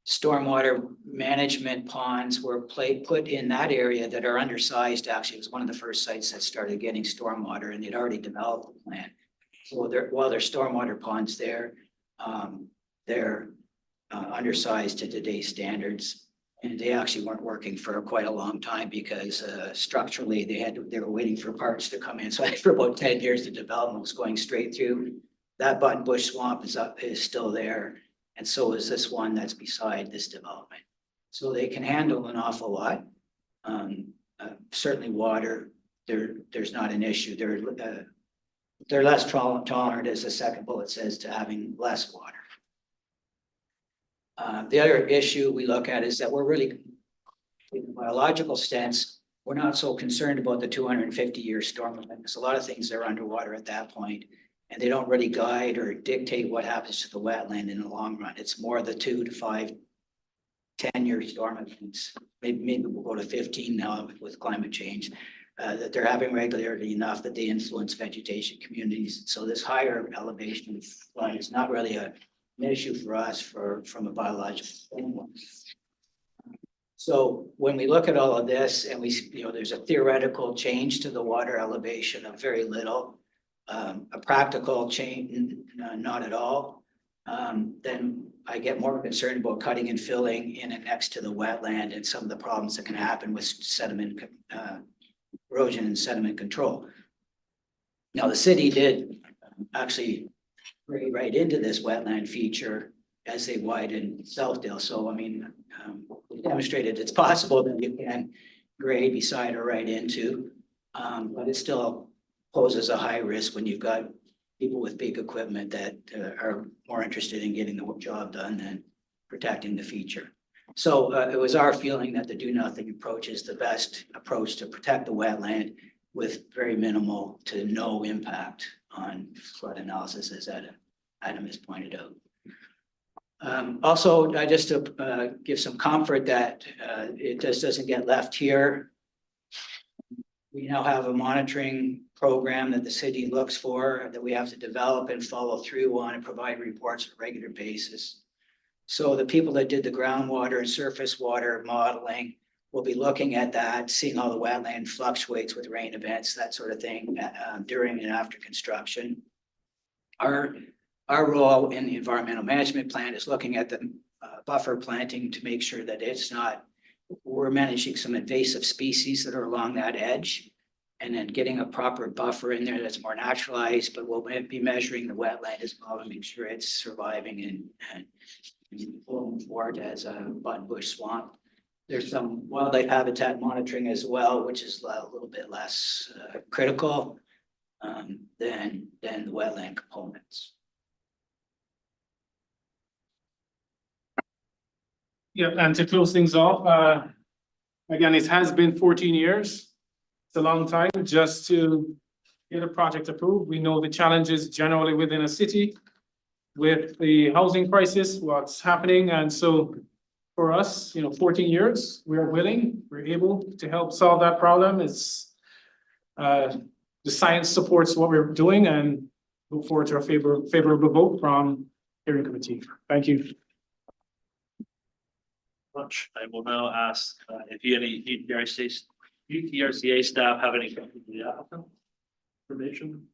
Stormwater management ponds were put in that area that are undersized. Actually, it was one of the first sites that started getting stormwater, and they'd already developed the plan. So while there's stormwater ponds there, they're undersized to today's standards. And they actually weren't working for quite a long time because structurally they were waiting for parts to come in. So for about 10 years, the development was going straight through. That buttonbush swamp is still there. And so is this one that's beside this development. So they can handle an awful lot. Certainly water, there's not an issue. They're less tolerant, as the second bullet says, to having less water. The other issue we look at is that we're really, in a biological sense, we're not so concerned about the 250-year storm event, because a lot of things are underwater at that point, and they don't really guide or dictate what happens to the wetland in the long run. It's more the 2 to 5, 10-year storm events. Maybe we'll go to 15 now with climate change, that they're having regularly enough that they influence vegetation communities. So this higher elevation flood is not really an issue for us from a biological standpoint. So when we look at all of this and there's a theoretical change to the water elevation of very little, a practical change, not at all, then I get more concerned about cutting and filling in and next to the wetland and some of the problems that can happen with sediment, erosion and sediment control. Now, the city did actually grade right into this wetland feature as they widen Southdale. So, I mean, we demonstrated it's possible that you can grade beside or right into, but it still poses a high risk when you've got people with big equipment that are more interested in getting the job done than protecting the feature. So it was our feeling that the do nothing approach is the best approach to protect the wetland with very minimal to no impact on flood analysis, as Adam has pointed out. Also, just to give some comfort that it just doesn't get left here. We now have a monitoring program that the city looks for, that we have to develop and follow through on and provide reports on a regular basis. So the people that did the groundwater and surface water modeling will be looking at that, seeing how the wetland fluctuates with rain events, that sort of thing, during and after construction. Our role in the environmental management plan is looking at the buffer planting to make sure that we're managing some invasive species that are along that edge. and then getting a proper buffer in there that's more naturalized, but we'll be measuring the wetland as well to make sure it's surviving and moving forward as a buttonbush swamp. There's some wildlife habitat monitoring as well, which is a little bit less critical than the wetland components. Yeah, and to close things off, again, it has been 14 years. It's a long time just to get a project approved. We know the challenges generally within a city with the housing crisis, what's happening. And so for us, 14 years, we are willing, we're able to help solve that problem. It's the science supports what we're doing, and look forward to a favorable vote from hearing committee. Thank you. Much. I will now ask if any UTRCA staff have any questions for the applicant. Information.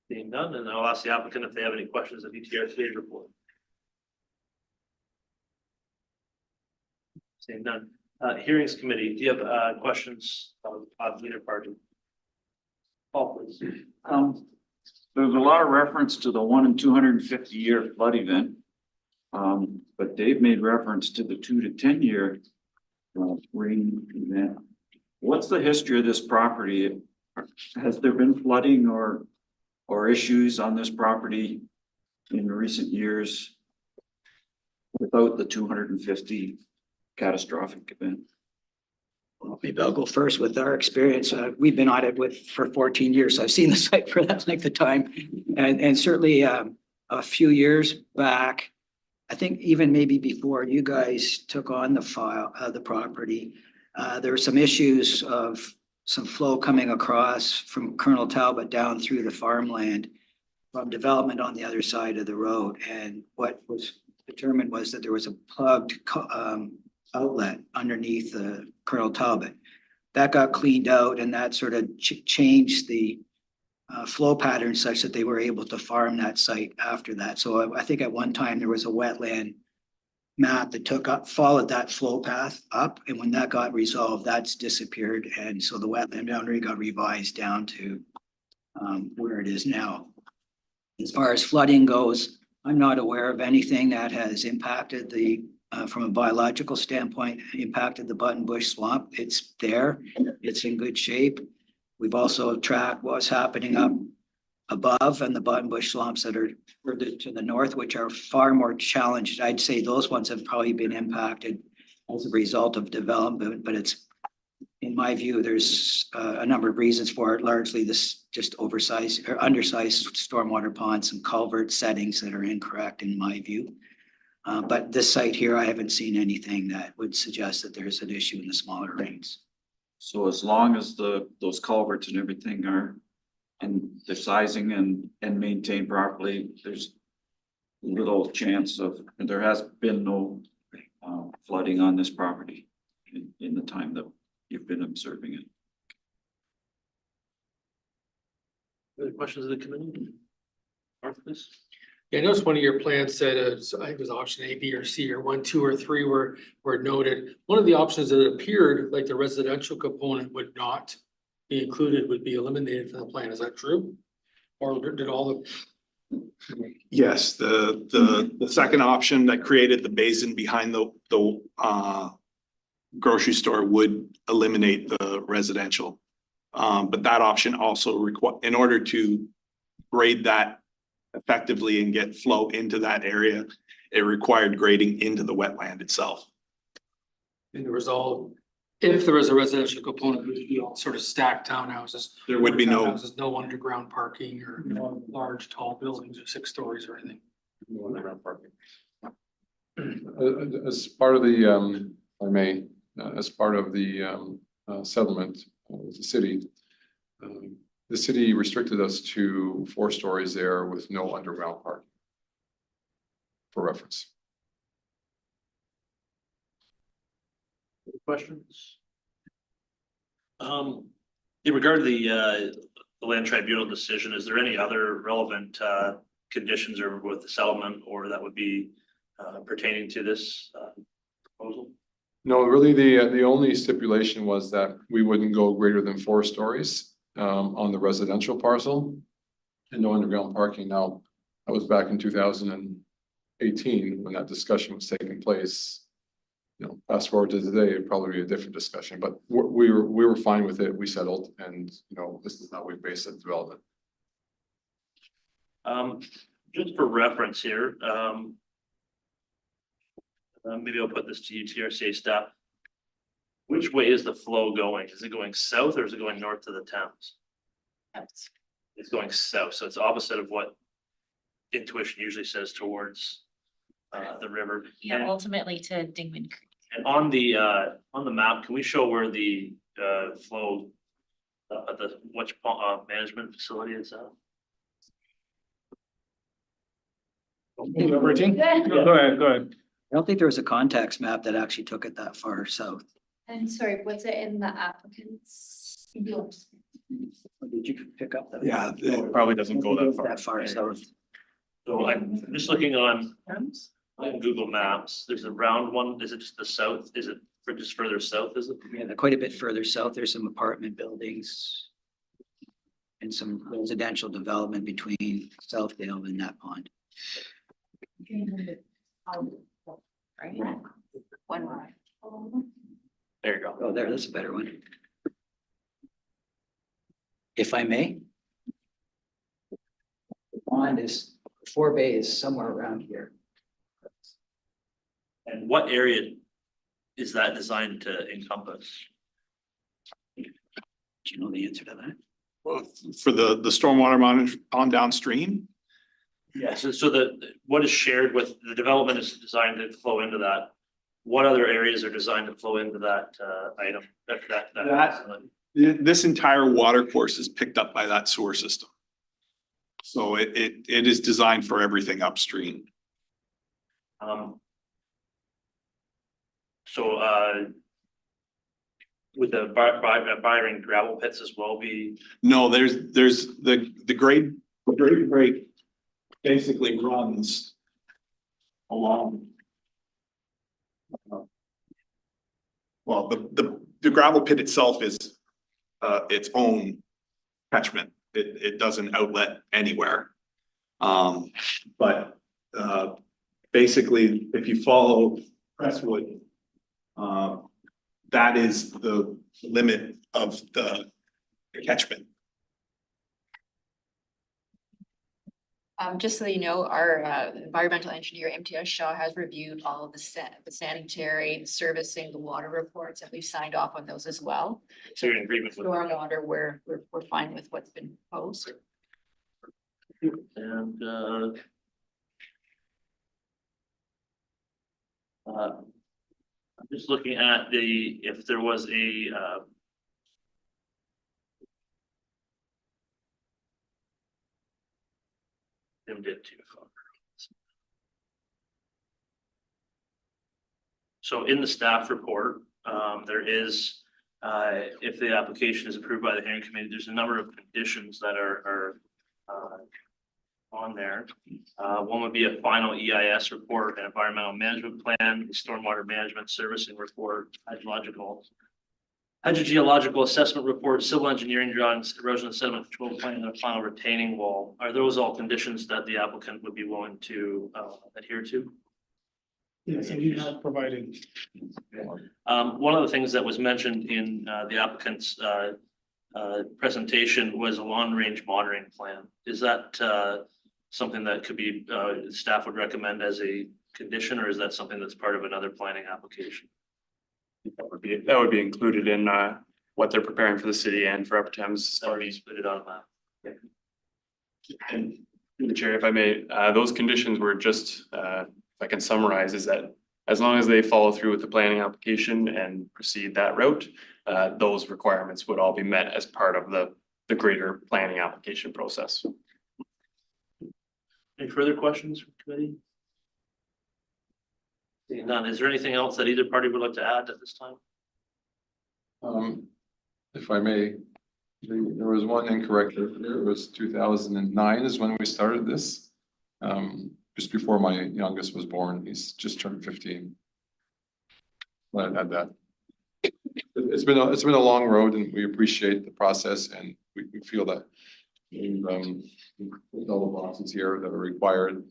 Being done, and I'll ask the applicant if they have any questions of UTRCA report. Seeing none. Hearings committee, do you have questions of either party? Paul, please. There's a lot of reference to the 1 in 250-year flood event. But Dave made reference to the 2 to 10 year rain event. What's the history of this property? Has there been flooding or issues on this property in recent years without the 250 catastrophic event? Well, maybe I'll go first with our experience. We've been on it for 14 years. So I've seen the site for that length of time. And certainly a few years back, I think even maybe before you guys took on the property, there were some issues of some flow coming across from Colonel Talbot down through the farmland from development on the other side of the road. And what was determined was that there was a plugged outlet underneath the Colonel Talbot. That got cleaned out, and that sort of changed the flow pattern such that they were able to farm that site after that. So I think at one time there was a wetland map that followed that flow path up, and when that got resolved, that's disappeared. And so the wetland boundary got revised down to where it is now. As far as flooding goes, I'm not aware of anything that has impacted from a biological standpoint, impacted the buttonbush swamp. It's there, it's in good shape. We've also tracked what's happening up above and the buttonbush swamps that are further to the north, which are far more challenged. I'd say those ones have probably been impacted as a result of development, but it's, in my view, there's a number of reasons for it. Largely this just oversized or undersized stormwater ponds and culvert settings that are incorrect in my view. But this site here, I haven't seen anything that would suggest that there's an issue in the smaller rains. So as long as those culverts and everything are in the sizing and maintained properly, there's little chance of, and there has been no flooding on this property in the time that you've been observing it. Any questions of the committee? Mark, please. Yeah, I noticed one of your plans said, I think it was option A, B, or C, or 1, 2, or 3 were noted. One of the options that appeared like the residential component would not be included, would be eliminated from the plan. Is that true? Or did all the? Yes, the second option that created the basin behind the grocery store would eliminate the residential. But that option also in order to grade that effectively and get flow into that area, it required grading into the wetland itself. And there was all, if there was a residential component, it would be all sort of stacked townhouses. There would be no underground parking or no large tall buildings or 6 stories or anything. Underground parking. As part of the, if I may, as part of the settlement with the city restricted us to 4 stories there with no underground parking. For reference. Any questions? In regard to the land tribunal decision, is there any other relevant conditions or with the settlement or that would be pertaining to this proposal? No, really, the only stipulation was that we wouldn't go greater than 4 stories on the residential parcel. And no underground parking. Now, that was back in 2018 when that discussion was taking place. You know, fast forward to today, it'd probably be a different discussion, but we were fine with it. We settled, and you know, this is how we base the development. Just for reference here, maybe I'll put this to UTRCA staff. Which way is the flow going? Is it going south or is it going north to the Thames? It's going south, so it's opposite of what intuition usually says towards the river. Yeah, ultimately to Dingman Creek. And on the map, can we show where the flow at the which management facility is at? Operating? Go ahead, go ahead. I don't think there was a context map that actually took it that far south. And sorry, what's it in the applicant's? Did you pick up that? Yeah, it probably doesn't go that far. That far south. So I'm just looking on Google Maps. There's a round one. Is it just the south? Is it for just further south? Is it? Yeah, quite a bit further south. There's some apartment buildings. And some residential development between Southdale and that pond. Right? One more. There you go. Oh, that's a better one. If I may. The pond is, 4 Bay is somewhere around here. And what area is that designed to encompass? Do you know the answer to that? Well, for the stormwater monitor on downstream, Yes, so what is shared with the development is designed to flow into that. What other areas are designed to flow into that item? this entire water course is picked up by that sewer system. So it is designed for everything upstream. Would the Byron gravel pits as well be? No, there's the grade break basically runs along. Well, the gravel pit itself is its own catchment. It doesn't outlet anywhere. But basically, if you follow Crestwood, that is the limit of the catchment. Just so you know, our environmental engineer, MTS Shaw, has reviewed all of the sanitary, servicing, the water reports, and we've signed off on those as well. So you're in agreement with? Stormwater, we're fine with what's been proposed. And I'm just looking at if there was a did too far. So in the staff report, there is, if the application is approved by the hearing committee, there's a number of conditions that are on there. One would be a final EIS report, an environmental management plan, stormwater management servicing report, hydrogeological assessment report, civil engineering drawings, erosion and sediment control plan, and a final retaining wall. Are those all conditions that the applicant would be willing to adhere to? Yes, and you have provided. One of the things that was mentioned in the applicant's presentation was a long-range monitoring plan. Is that something that could be staff would recommend as a condition, or is that something that's part of another planning application? That would be included in what they're preparing for the city and for Upper Thames. Already put it on a map. And through the chair, if I may, those conditions were just, if I can summarize, is that as long as they follow through with the planning application and proceed that route, those requirements would all be met as part of the greater planning application process. Any further questions from committee? Seeing none, is there anything else that either party would like to add at this time? If I may, there was one incorrect. It was 2009 is when we started this. Just before my youngest was born. He's just turned 15. Glad I had that. It's been a long road and we appreciate the process and we feel that we've put all the boxes here that are required,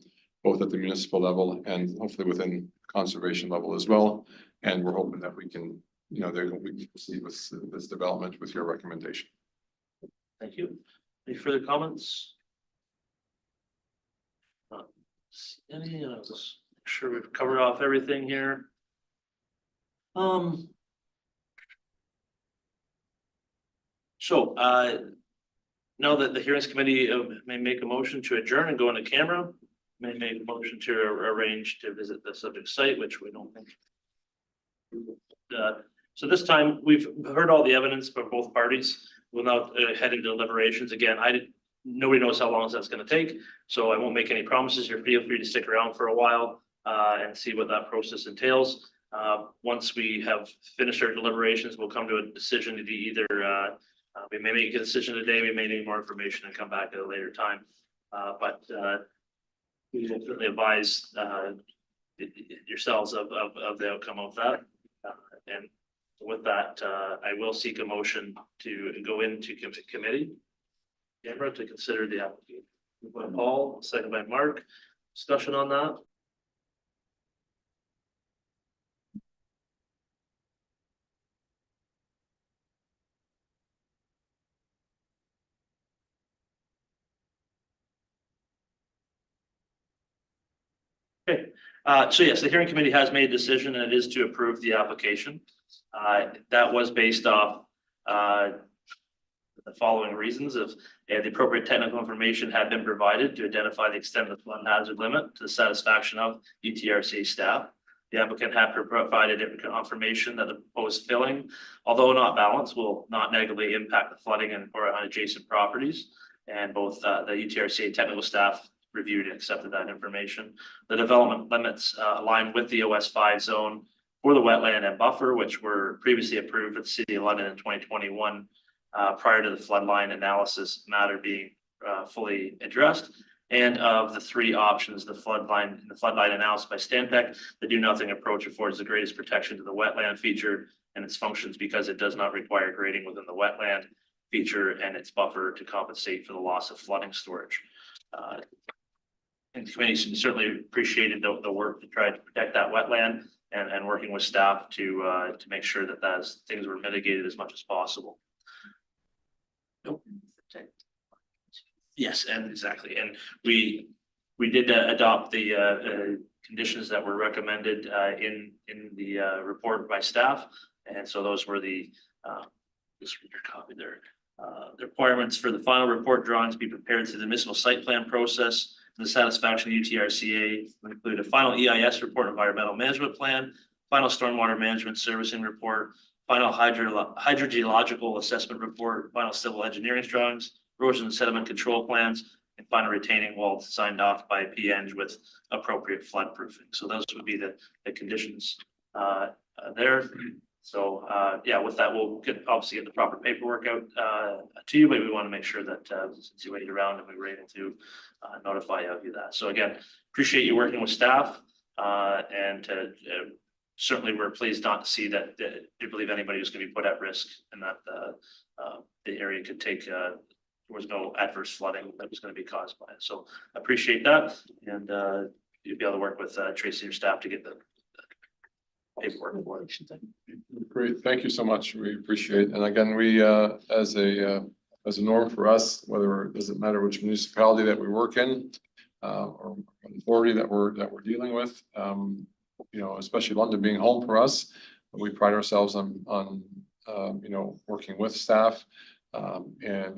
both at the municipal level and hopefully within conservation level as well. And we're hoping that we can, we can proceed with this development with your recommendation. Thank you. Any further comments? Any, just make sure we've covered off everything here. So, know that the hearings committee may make a motion to adjourn and go into camera, may make a motion to arrange to visit the subject site, which we don't think. So this time, we've heard all the evidence from both parties. We'll now head into deliberations. Again, nobody knows how long that's gonna take, so I won't make any promises. You're feel free to stick around for a while and see what that process entails. Once we have finished our deliberations, we'll come to a decision to either we may make a decision today, we may need more information and come back at a later time. But we will certainly advise yourselves of the outcome of that. And with that, I will seek a motion to go into committee. Deborah, to consider the application. Moved by Paul, second by Mark. Discussion on that. Okay, so yes, the hearing committee has made a decision and it is to approve the application. That was based off the following reasons of the appropriate technical information had been provided to identify the extent of the flood hazard limit to the satisfaction of UTRCA staff. The applicant had provided confirmation that the proposed filling, although not balanced, will not negatively impact the flooding or on adjacent properties. And both the UTRCA technical staff reviewed and accepted that information. The development limits align with the OS 5 zone for the wetland and buffer, which were previously approved at the City of London in 2021, prior to the floodline analysis matter being fully addressed. And of the three options, the floodline analysis by Stantec, the do nothing approach affords the greatest protection to the wetland feature and its functions because it does not require grading within the wetland feature and its buffer to compensate for the loss of flooding storage. And the committee certainly appreciated the work to try to protect that wetland and working with staff to make sure that those things were mitigated as much as possible. Nope. Yes, and exactly. And we did adopt the conditions that were recommended in the report by staff. And so those were the just read your copy there. The requirements for the final report drawings be prepared through the municipal site plan process. The satisfaction of UTRCA will include a final EIS report, environmental management plan, final stormwater management servicing report, final hydrogeological assessment report, final civil engineering drawings, erosion and sediment control plans, and final retaining wall signed off by PNG with appropriate flood proofing. So those would be the conditions there. So yeah, with that, we'll obviously get the proper paperwork out to you, but we want to make sure that since you waited around and we were able to notify you that. So again, appreciate you working with staff and certainly we're pleased not to see that we believe anybody was going to be put at risk and that the area could take there was no adverse flooding that was going to be caused by it. So appreciate that and you'll be able to work with Tracy and your staff to get the paperwork for it. Great, thank you so much. We appreciate it. And again, we as a norm for us, whether it doesn't matter which municipality that we work in or authority that we're dealing with, especially London being home for us, we pride ourselves on working with staff and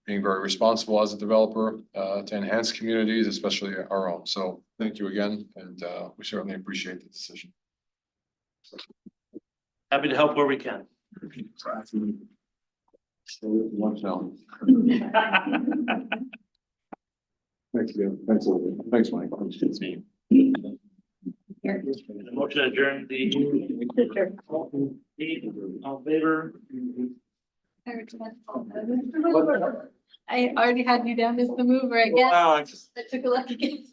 being very responsible as a developer to enhance communities, especially our own. So thank you again, and we certainly appreciate the decision. Happy to help where we can. One challenge. Thanks again. Thanks, Olivia. Thanks, Mike. It's me. The motion to adjourn the all in favor. I already had you down as the mover again. Wow, I took a lucky guess.